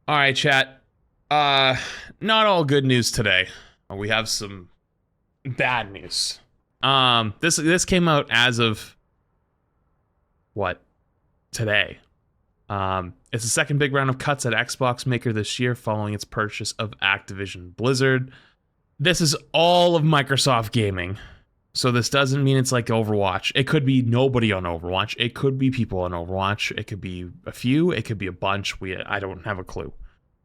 All right, chat. Not all good news today. We have some bad news. This came out as of what today. It's the second big round of cuts at Xbox maker this year following its purchase of Activision Blizzard. This is all of Microsoft gaming. So this doesn't mean it's like Overwatch. It could be nobody on Overwatch. It could be people on Overwatch. It could be a few. It could be a bunch. I don't have a clue.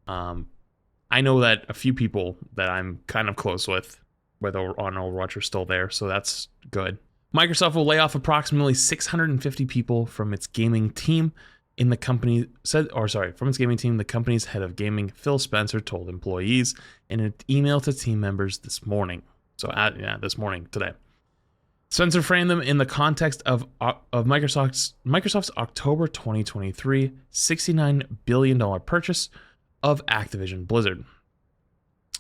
I know that a few people that I'm kind of close with, whether on Overwatch, are still there, so that's good. Microsoft will lay off approximately 650 people from its gaming team. The company's head of gaming, Phil Spencer, told employees in an email to team members this morning. This morning, today. Spencer framed them in the context of Microsoft's October 2023 $69 billion purchase of Activision Blizzard.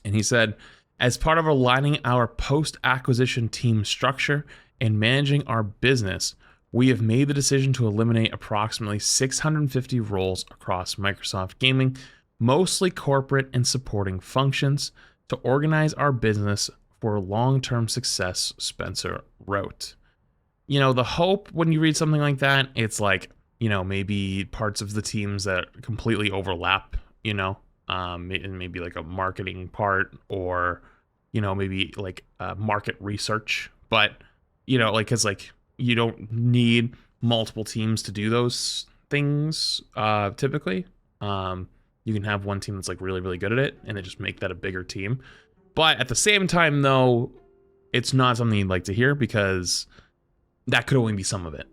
And he said, as part of aligning our post-acquisition team structure and managing our business, we have made the decision to eliminate approximately 650 roles across Microsoft Gaming, mostly corporate and supporting functions, to organize our business for long-term success, Spencer wrote. You know, the hope when you read something like that, it's like, you know, maybe parts of the teams that completely overlap, you know, maybe like a marketing part, or, you know, maybe like market research. But, you know, like, cause like you don't need multiple teams to do those things typically. You can have one team that's like really, really good at it and then just make that a bigger team. But at the same time, though, it's not something you'd like to hear, because that could only be some of it.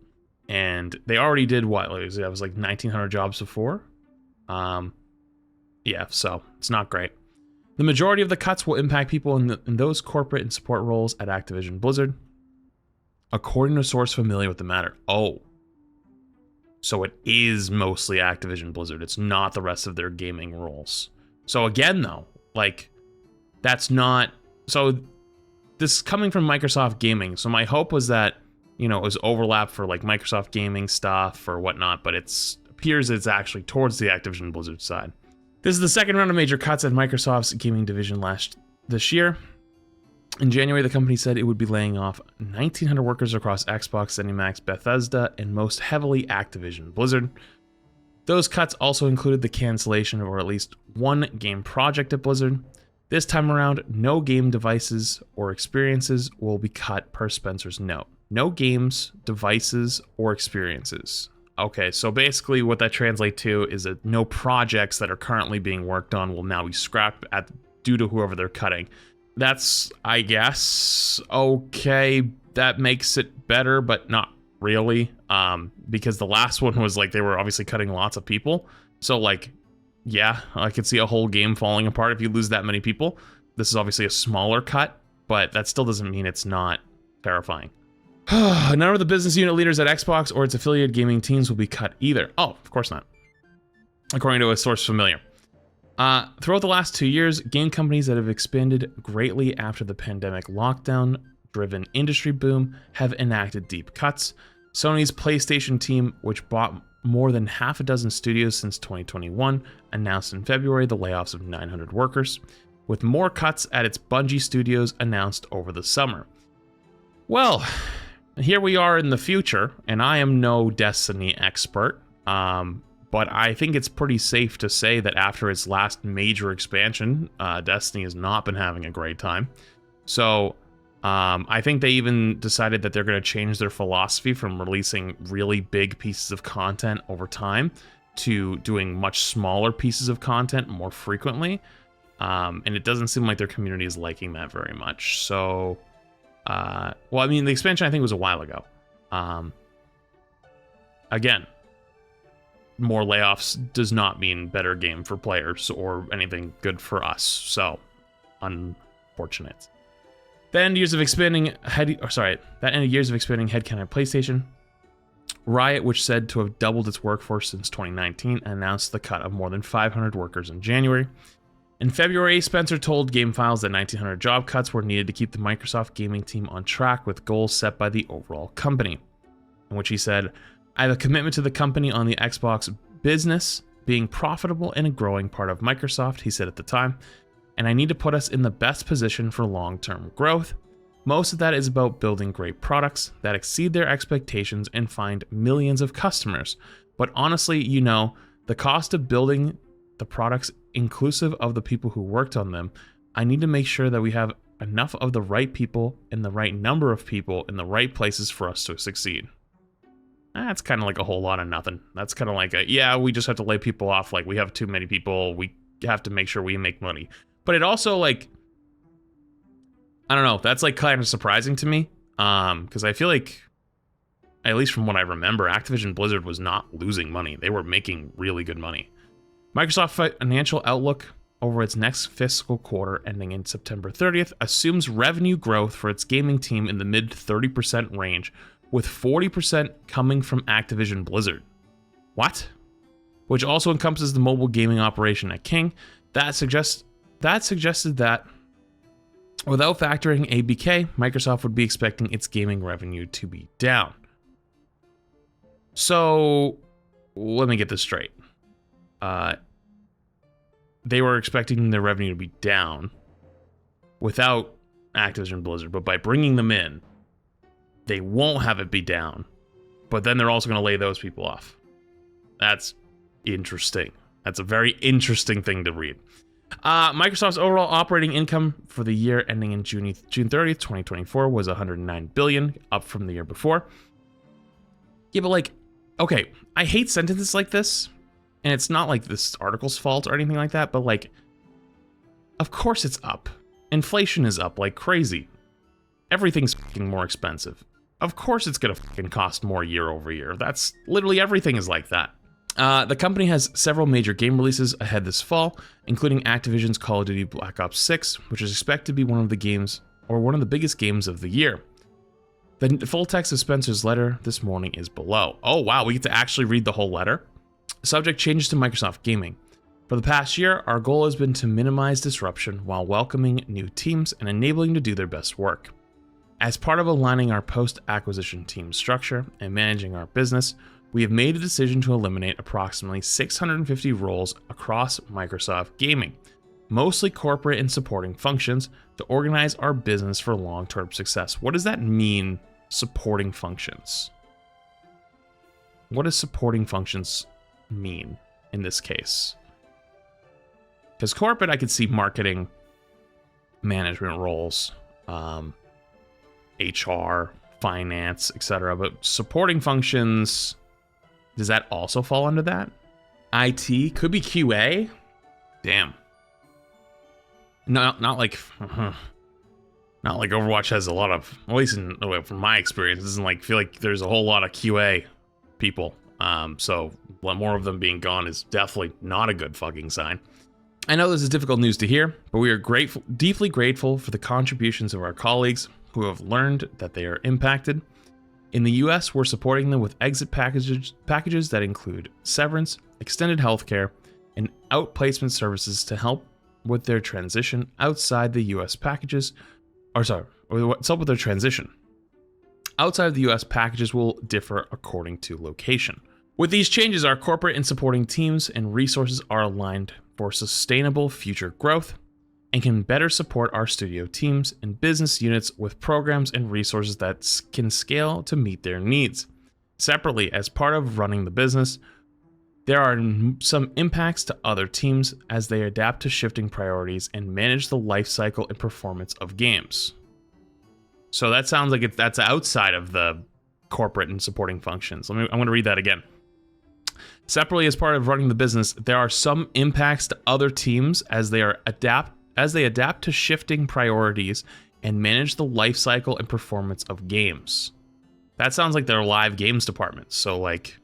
And they already did what? Like, that was like 1,900 jobs before. Yeah, so it's not great. The majority of the cuts will impact people in those corporate and support roles at Activision Blizzard, according to a source familiar with the matter. Oh, so it is mostly Activision Blizzard. It's not the rest of their gaming roles. So again, though, like, that's not... So this is coming from Microsoft Gaming. So my hope was that, you know, it was overlap for like Microsoft Gaming stuff or whatnot, but it appears it's actually towards the Activision Blizzard side. This is the second round of major cuts at Microsoft's gaming division this year. In January, the company said it would be laying off 1,900 workers across Xbox, ZeniMax, Bethesda, and most heavily Activision Blizzard. Those cuts also included the cancellation of at least one game project at Blizzard. This time around, no game devices or experiences will be cut, per Spencer's note. No games, devices, or experiences. Okay, so basically what that translates to is that no projects that are currently being worked on will now be scrapped due to whoever they're cutting. That's, I guess, okay. That makes it better, but not really. Because the last one was like, they were obviously cutting lots of people. So like, yeah, I could see a whole game falling apart if you lose that many people. This is obviously a smaller cut, but that still doesn't mean it's not terrifying. None of the business unit leaders at Xbox or its affiliated gaming teams will be cut either. Oh, of course not. According to a source familiar. Throughout the last 2 years, game companies that have expanded greatly after the pandemic lockdown-driven industry boom have enacted deep cuts. Sony's PlayStation team, which bought more than half a dozen studios since 2021, announced in February the layoffs of 900 workers, with more cuts at its Bungie studios announced over the summer. Well, here we are in the future, and I am no Destiny expert, but I think it's pretty safe to say that after its last major expansion, Destiny has not been having a great time. So I think they even decided that they're going to change their philosophy from releasing really big pieces of content over time to doing much smaller pieces of content more frequently. And it doesn't seem like their community is liking that very much. So, well, I mean, the expansion I think was a while ago. Again, more layoffs does not mean better game for players or anything good for us. So, unfortunate. That ended years of expanding headcount at PlayStation. Riot, which said to have doubled its workforce since 2019, announced the cut of more than 500 workers in January. In February, Spencer told GameFiles that 1,900 job cuts were needed to keep the Microsoft gaming team on track with goals set by the overall company. In which he said, I have a commitment to the company on the Xbox business, being profitable and a growing part of Microsoft, he said at the time, and I need to put us in the best position for long-term growth. Most of that is about building great products that exceed their expectations and find millions of customers. But honestly, the cost of building the products inclusive of the people who worked on them, I need to make sure that we have enough of the right people and the right number of people in the right places for us to succeed. That's kind of like a whole lot of nothing. That's kind of like we just have to lay people off. Like, we have too many people. We have to make sure we make money. But it also, like, I don't know. That's like kind of surprising to me. Because I feel like, at least from what I remember, Activision Blizzard was not losing money. They were making really good money. Microsoft financial outlook over its next fiscal quarter ending in September 30th assumes revenue growth for its gaming team in the mid 30% range, with 40% coming from Activision Blizzard. What? Which also encompasses the mobile gaming operation at King. That suggested that without factoring ABK, Microsoft would be expecting its gaming revenue to be down. So, let me get this straight. They were expecting their revenue to be down without Activision Blizzard, but by bringing them in, they won't have it be down. But then they're also going to lay those people off. That's interesting. That's a very interesting thing to read. Microsoft's overall operating income for the year ending in June 30th, 2024 was $109 billion, up from the year before. Yeah, but like, okay, I hate sentences like this, and it's not like this article's fault or anything like that, but like, of course it's up. Inflation is up like crazy. Everything's fucking more expensive. Of course it's gonna fucking cost more year over year. That's literally everything is like that. The company has several major game releases ahead this fall, including Activision's Call of Duty Black Ops 6, which is expected to be one of the biggest games of the year. The full text of Spencer's letter this morning is below. Oh wow, we get to actually read the whole letter? Subject changes to Microsoft Gaming. For the past year, our goal has been to minimize disruption while welcoming new teams and enabling them to do their best work. As part of aligning our post-acquisition team structure and managing our business, we have made a decision to eliminate approximately 650 roles across Microsoft Gaming, mostly corporate and supporting functions, to organize our business for long-term success. What does that mean, supporting functions? What does supporting functions mean in this case? Because corporate, I could see marketing, management roles, HR, finance, etc. But supporting functions, does that also fall under that? IT could be QA. Damn. Not like Overwatch has a lot of, at least from my experience, it doesn't like feel like there's a whole lot of QA people. So more of them being gone is definitely not a good fucking sign. I know this is difficult news to hear, but we are deeply grateful for the contributions of our colleagues who have learned that they are impacted. In the US, we're supporting them with exit packages that include severance, extended healthcare, and outplacement services to help with their transition outside the US packages. What's up with their transition? Outside of the US, packages will differ according to location. With these changes, our corporate and supporting teams and resources are aligned for sustainable future growth and can better support our studio teams and business units with programs and resources that can scale to meet their needs. Separately, as part of running the business, there are some impacts to other teams as they adapt to shifting priorities and manage the life cycle and performance of games. So that sounds like that's outside of the corporate and supporting functions. I'm going to read that again. Separately, as part of running the business, there are some impacts to other teams as they adapt to shifting priorities and manage the life cycle and performance of games. That sounds like their live games department. So like,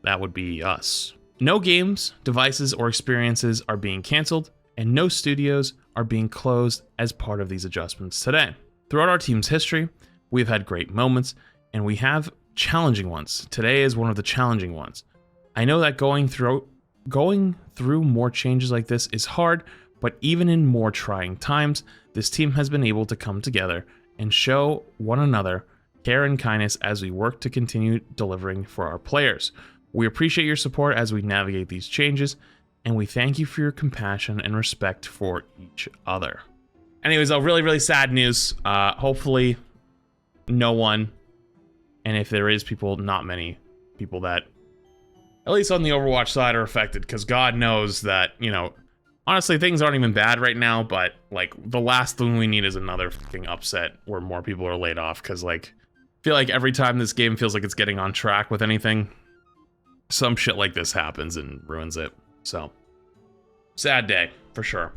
that would be us. No games, devices, or experiences are being canceled, and no studios are being closed as part of these adjustments today. Throughout our team's history, we've had great moments, and we have challenging ones. Today is one of the challenging ones. I know that going through more changes like this is hard, but even in more trying times, this team has been able to come together and show one another care and kindness as we work to continue delivering for our players. We appreciate your support as we navigate these changes, and we thank you for your compassion and respect for each other. Anyways, really, really sad news. Hopefully, no one, and if there is people, not many people that, at least on the Overwatch side, are affected, because God knows that, you know, honestly, things aren't even bad right now, but, like, the last thing we need is another fucking upset where more people are laid off, because, like, I feel like every time this game feels like it's getting on track with anything, some shit like this happens and ruins it. So, sad day, for sure.